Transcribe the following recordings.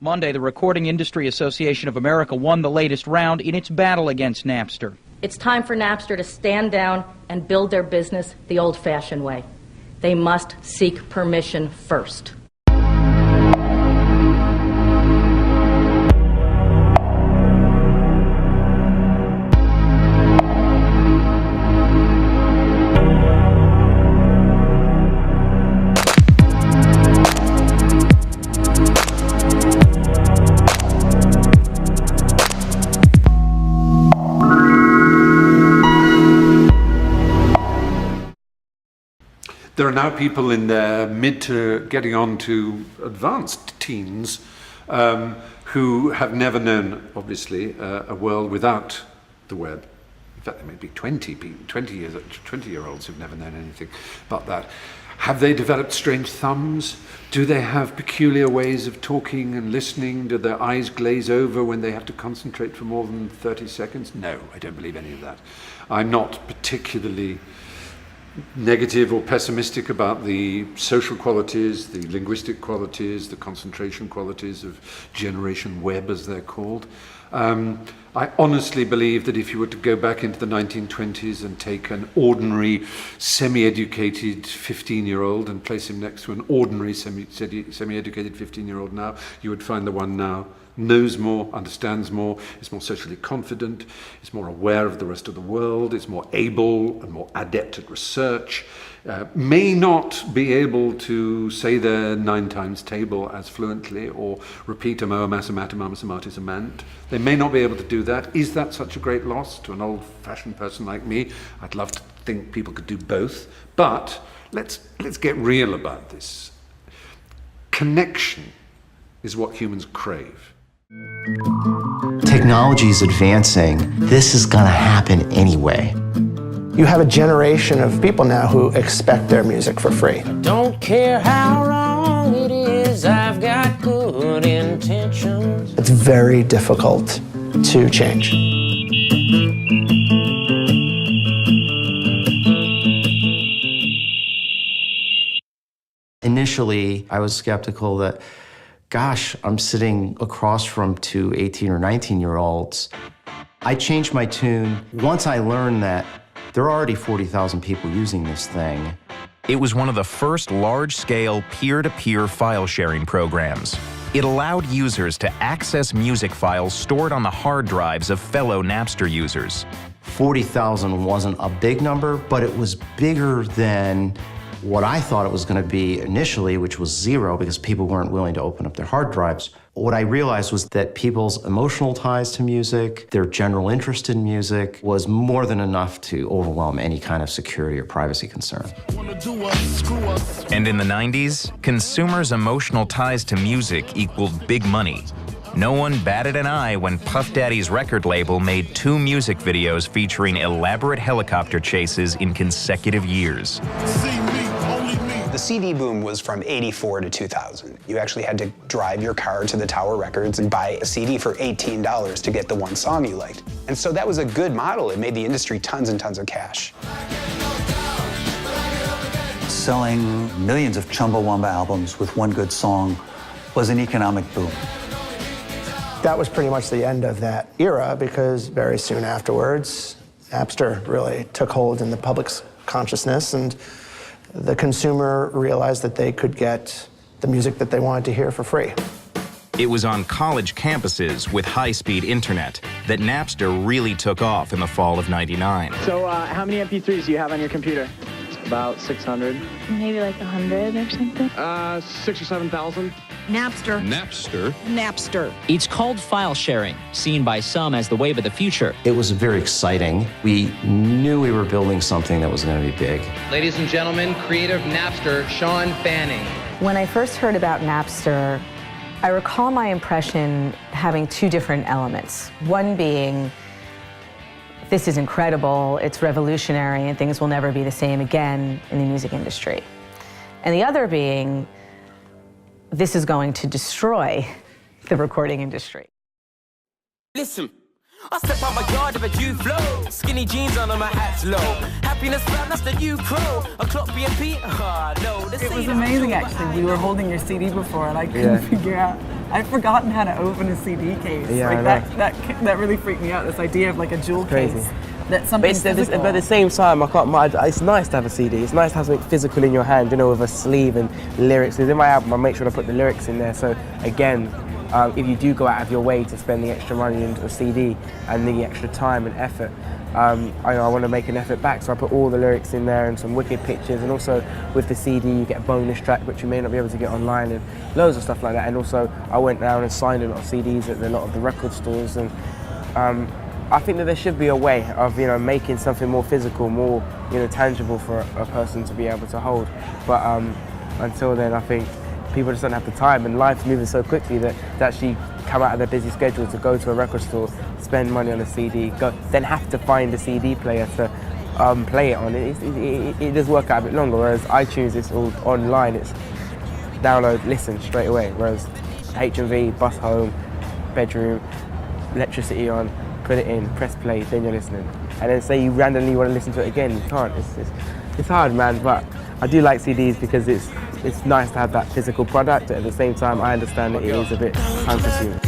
Monday, the Recording Industry Association of America won the latest round in its battle against Napster. It's time for Napster to stand down and build their business the old-fashioned way. They must seek permission first. There are now people in their mid to getting on to advanced teens who have never known, obviously, a world without the web. In fact, there may be 20-year-olds who've never known anything but that. Have they developed strange thumbs? Do they have peculiar ways of talking and listening? Do their eyes glaze over when they have to concentrate for more than 30 seconds? No, I don't believe any of that. I'm not particularly negative or pessimistic about the social qualities, the linguistic qualities, the concentration qualities of Generation Web, as they're called. I honestly believe that if you were to go back into the 1920s and take an ordinary, semi-educated 15-year-old and place him next to an ordinary, semi-educated 15-year-old now, you would find the one now knows more, understands more, is more socially confident, is more aware of the rest of the world, is more able and more adept at research, may not be able to say their 9 times table as fluently or repeat amo, amasamata, mamasamati, amant. They may not be able to do that. Is that such a great loss to an old-fashioned person like me? I'd love to think people could do both, but let's get real about this. Connection is what humans crave. Technology is advancing. This is going to happen anyway. You have a generation of people now who expect their music for free. Don't care how wrong it is, I've got good intentions. It's very difficult to change. Initially, I was skeptical that, gosh, I'm sitting across from 2 18 or 19-year-olds. I changed my tune once I learned that there are already 40,000 people using this thing. It was one of the first large-scale peer-to-peer file-sharing programs. It allowed users to access music files stored on the hard drives of fellow Napster users. 40,000 wasn't a big number, but it was bigger than what I thought it was going to be initially, which was 0, because people weren't willing to open up their hard drives. What I realized was that people's emotional ties to music, their general interest in music, was more than enough to overwhelm any kind of security or privacy concern. And in the 90s, consumers' emotional ties to music equaled big money. No one batted an eye when Puff Daddy's record label made 2 music videos featuring elaborate helicopter chases in consecutive years. The CD boom was from '84 to 2000. You actually had to drive your car to the Tower Records and buy a CD for $18 to get the one song you liked. And so that was a good model. It made the industry tons and tons of cash. Selling millions of Chumbawamba albums with one good song was an economic boom. That was pretty much the end of that era, because very soon afterwards, Napster really took hold in the public's consciousness, and the consumer realized that they could get the music that they wanted to hear for free. It was on college campuses with high-speed internet that Napster really took off in the fall of '99. So how many MP3s do you have on your computer? About 600. Maybe like 100 or something. 6,000 or 7,000. Napster. Napster. Napster. It's called file sharing, seen by some as the wave of the future. It was very exciting. We knew we were building something that was going to be big. Ladies and gentlemen, creator of Napster, Sean Fanning. When I first heard about Napster, I recall my impression having 2 different elements. One being, this is incredible, it's revolutionary, and things will never be the same again in the music industry. And the other being, this is going to destroy the recording industry. Listen, I step out my yard with a new flow. Skinny jeans on and my hat's low. Happiness fam, that's the new crow. A clock BNP, no. It was amazing, actually. We were holding your CD before and I couldn't figure out I'd forgotten how to open a CD case. Yeah, like that really freaked me out. This idea of like a jewel Crazy. case. That something physical. But at the same time, it's nice to have a CD. It's nice to have something physical in your hand, with a sleeve and lyrics. Because in my album, I make sure to put the lyrics in there. So again, if you do go out of your way to spend the extra money into a CD and the extra time and effort, I want to make an effort back. So I put all the lyrics in there and some wicked pictures. And also with the CD, you get a bonus track, which you may not be able to get online, and loads of stuff like that. And also, I went down and signed a lot of CDs at a lot of the record stores. And I think that there should be a way of making something more physical, more tangible for a person to be able to hold. But until then, I think people just don't have the time, and life's moving so quickly that to actually come out of their busy schedule to go to a record store, spend money on a CD, then have to find a CD player to play it on. It does work out a bit longer. Whereas iTunes, it's all online. It's download, listen straight away. Whereas HMV, bus home, bedroom, electricity on. Put it in, press play, then you're listening. And then say you randomly want to listen to it again, you can't. It's hard, man, but I do like CDs because it's nice to have that physical product, but at the same time, I understand that it is a bit time-consuming.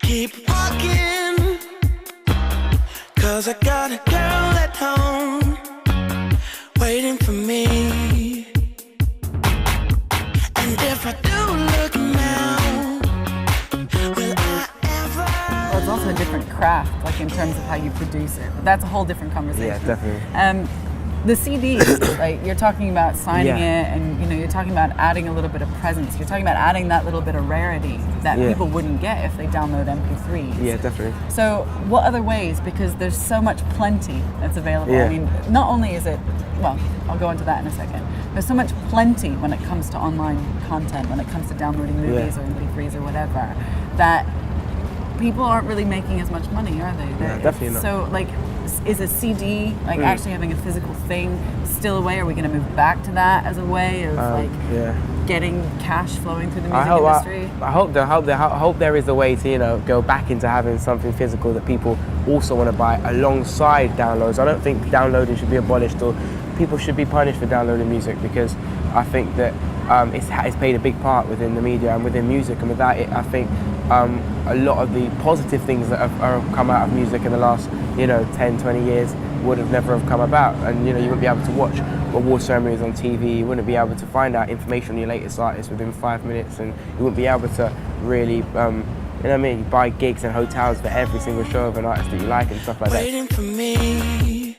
Keep walking, 'cause I got a girl at home waiting for me. And if I do look now, it's also a different craft, like in terms of how you produce it. But that's a whole different conversation. Yeah, definitely. The CDs, right? You're talking about signing it, and you're talking about adding a little bit of presence. You're talking about adding that little bit of rarity that people wouldn't get if they download MP3s. Yeah, definitely. So, what other ways? Because there's so much plenty that's available. Yeah. I mean, not only is it, well, I'll go into that in a second. There's so much plenty when it comes to online content, when it comes to downloading movies or MP3s or whatever, that people aren't really making as much money, are they? No, definitely not. So, like, is a CD, like actually having a physical thing, still a way? Are we going to move back to that as a way of getting cash flowing through the music industry? I hope there is a way to go back into having something physical that people also want to buy alongside downloads. I don't think downloading should be abolished or people should be punished for downloading music, because I think that it's played a big part within the media and within music, and without it, I think a lot of the positive things that have come out of music in the last 10, 20 years would have never have come about. And you wouldn't be able to watch award ceremonies on TV, you wouldn't be able to find out information on your latest artist within 5 minutes, and you wouldn't be able to really buy gigs and hotels for every single show of an artist that you like and stuff like that. waiting for me.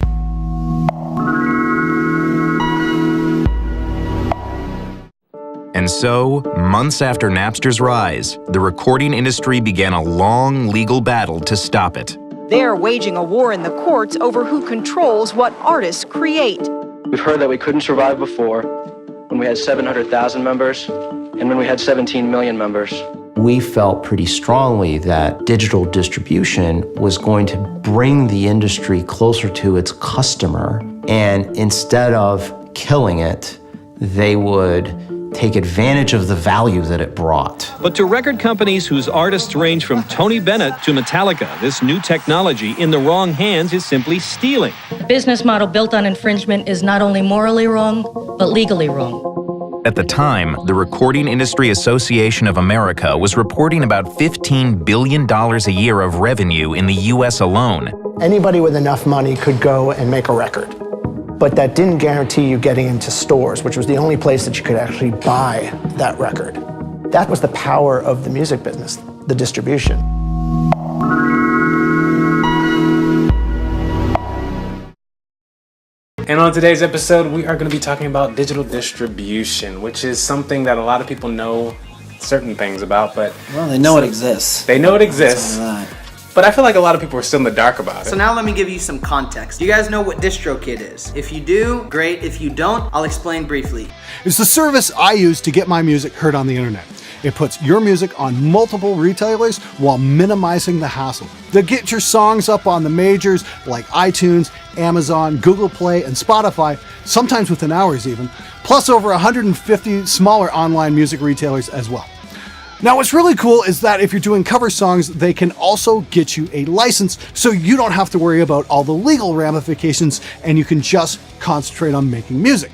And so, months after Napster's rise, the recording industry began a long legal battle to stop it. They're waging a war in the courts over who controls what artists create. We've heard that we couldn't survive before, when we had 700,000 members, and when we had 17 million members. We felt pretty strongly that digital distribution was going to bring the industry closer to its customer, and instead of killing it, they would take advantage of the value that it brought. But to record companies whose artists range from Tony Bennett to Metallica, this new technology in the wrong hands is simply stealing. Business model built on infringement is not only morally wrong, but legally wrong. At the time, the Recording Industry Association of America was reporting about $15 billion a year of revenue in the U.S. alone. Anybody with enough money could go and make a record. But that didn't guarantee you getting into stores, which was the only place that you could actually buy that record. That was the power of the music business, the distribution. And on today's episode, we are going to be talking about digital distribution, which is something that a lot of people know certain things about, but... Well, they know it exists. They know it exists. But I feel like a lot of people are still in the dark about it. So now let me give you some context. You guys know what DistroKid is. If you do, great. If you don't, I'll explain briefly. It's the service I use to get my music heard on the internet. It puts your music on multiple retailers while minimizing the hassle. They get your songs up on the majors like iTunes, Amazon, Google Play, and Spotify, sometimes within hours even, plus over 150 smaller online music retailers as well. Now, what's really cool is that if you're doing cover songs, they can also get you a license, so you don't have to worry about all the legal ramifications, and you can just concentrate on making music.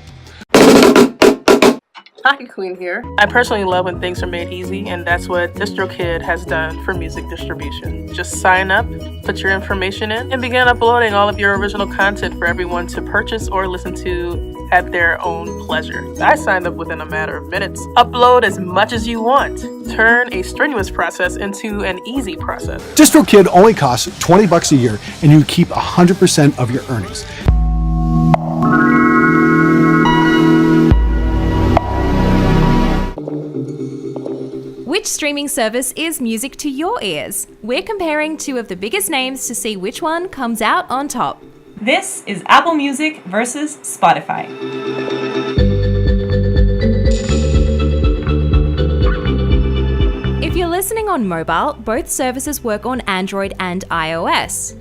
Hi, Queen here. I personally love when things are made easy, and that's what DistroKid has done for music distribution. Just sign up, put your information in, and begin uploading all of your original content for everyone to purchase or listen to at their own pleasure. I signed up within a matter of minutes. Upload as much as you want. Turn a strenuous process into an easy process. DistroKid only costs $20 a year, and you keep 100% of your earnings. Which streaming service is music to your ears? We're comparing two of the biggest names to see which one comes out on top. This is Apple Music versus Spotify. If you're listening on mobile, both services work on Android and iOS.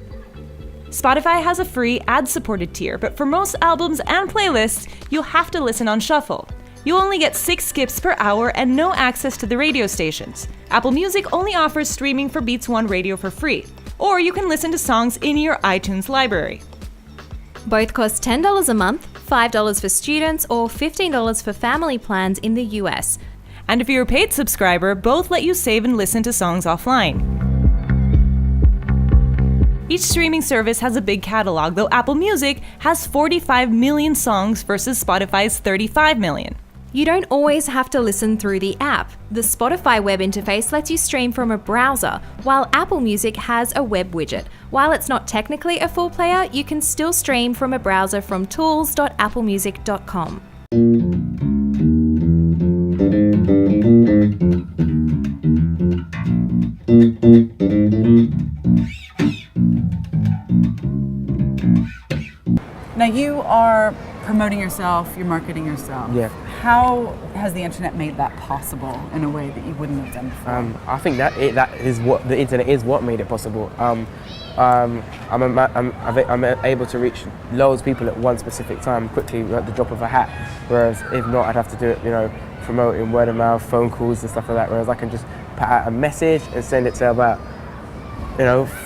Spotify has a free ad-supported tier, but for most albums and playlists, you'll have to listen on shuffle. You only get 6 skips per hour and no access to the radio stations. Apple Music only offers streaming for Beats One Radio for free, or you can listen to songs in your iTunes library. Both cost $10 a month, $5 for students, or $15 for family plans in the US. And if you're a paid subscriber, both let you save and listen to songs offline. Each streaming service has a big catalog, though Apple Music has 45 million songs versus Spotify's 35 million. You don't always have to listen through the app. The Spotify web interface lets you stream from a browser, while Apple Music has a web widget. While it's not technically a full player, you can still stream from a browser from tools.applemusic.com. Now you are promoting yourself, you're marketing yourself. Yeah. How has the internet made that possible in a way that you wouldn't have done before? I think that is what the internet is. What made it possible. I'm able to reach loads of people at one specific time quickly at the drop of a hat. Whereas if not, I'd have to do it, promoting word of mouth, phone calls and stuff like that. Whereas I can just put out a message and send it to about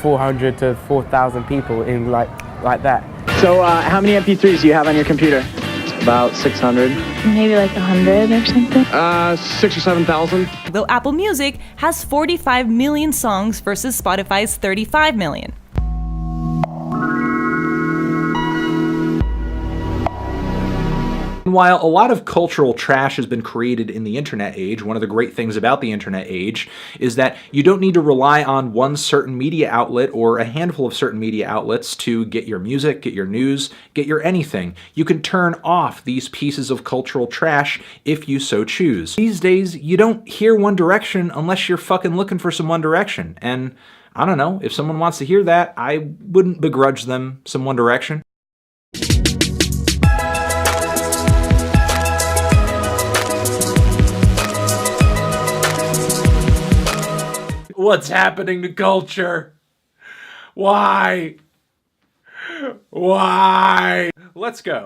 400 to 4,000 people in like that. So how many MP3s do you have on your computer? About 600. Maybe like 100 or something. 6,000 or 7,000. Though Apple Music has 45 million songs versus Spotify's 35 million. While a lot of cultural trash has been created in the internet age, one of the great things about the internet age is that you don't need to rely on one certain media outlet or a handful of certain media outlets to get your music, get your news, get your anything. You can turn off these pieces of cultural trash if you so choose. These days, you don't hear One Direction unless you're fucking looking for some One Direction. And I don't know, if someone wants to hear that, I wouldn't begrudge them some One Direction. What's happening to culture? Why? Why? Let's go.